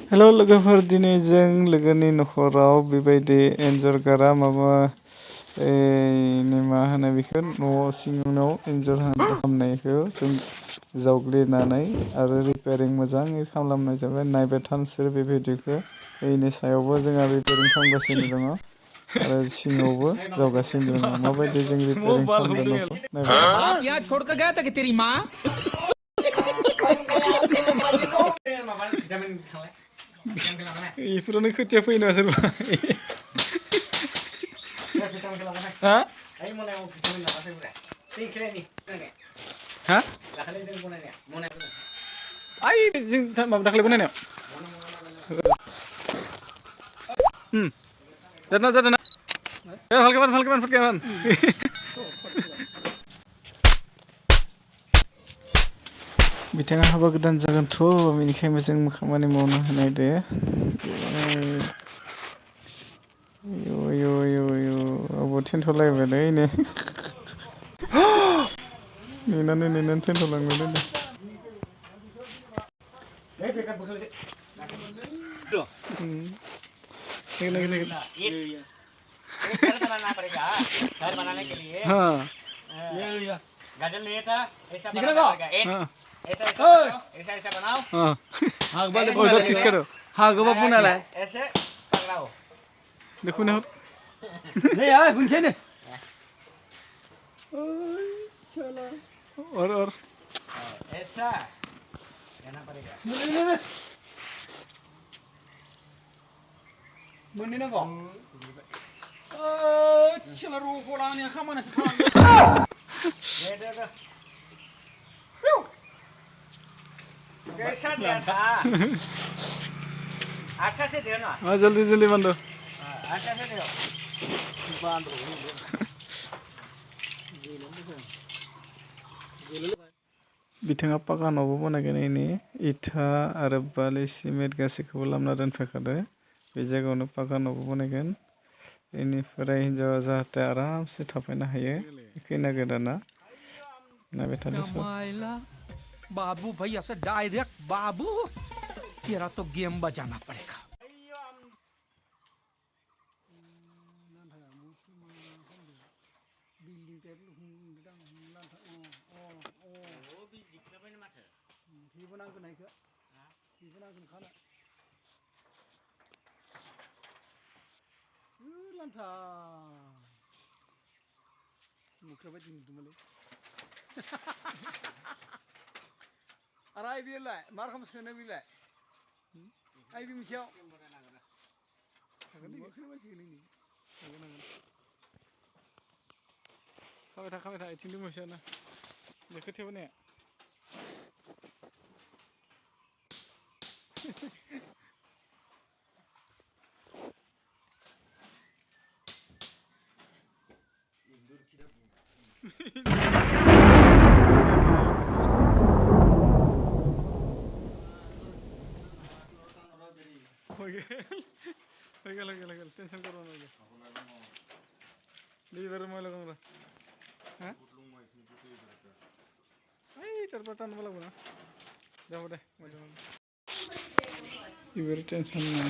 हेल' लोगोफोर दिनै जों लोगोनि न'खराव बेबायदि एन्जर गारा माबा मा होनो बेखौ न' सिङाव एन्जर हामनायखौ जों जावग्लिनानै आरो रिपेयारिं मोजाङै खालामनाय जाबाय नायबाय था नोंसोर बे भिडिअखौ बेनि सायावबो जोंहा रिपेयारिं खालामगासिनो दङ आरो सिङावबो जावगासिनो दङ माबायदि जों रिपेयारिं खालामदों न'खौ बेफोरावनो खोथिया फैयो ना सोरबा जों माबा दाखालि बनायनायाव जादों ना फालकेमान बिथाङा हाबा गोदान जागोनथ' बेनिखायनो जों खामानि मावनो होनाय दे अबाव थेनथ'लायबाय नै नेनानै थेनथ'लांबाय दे गाजर लिए था ऐसा बनाना पड़ेगा ऐसा बनाओ हाँ वाले उधर किस करो हाँ गोबा बुना ला ऐसे पकड़ाओ देखो ना नहीं यार बुनछे ने चलो और ऐसा करना पड़ेगा मुन्नी ना को चलो रोको लाने खामने से कैसा दिया था अच्छा से दे ना हाँ जल्दी बंदो अच्छा से दो बांधो बिथाङा पाका न'बो बानायगोन इनि इथा आरो बालि सिमेन्ट गासैखौबो लाबोना दोनफैखादो बे जायगायावनो पाका न'बो बानायगोन बेनिफ्राय हिन्जावा जाहाथे आरामसे थाफैनो हायो खैना गोदाना नायबाय थादो सब बाबू भैया से डायरेक्ट बाबू तेरा तो गेम बजाना पड़ेगा Arai biarlah, marham sekena biarlah. Ayo bimisau. खाबाय था इथिंजों मोसाना बे खोथियाबो ने हो गया टेंशन करो ना लीवर में लगाऊंगा हाँ आई तेरे पर टान वाला बना जाओ दे लीवर टेंशन ना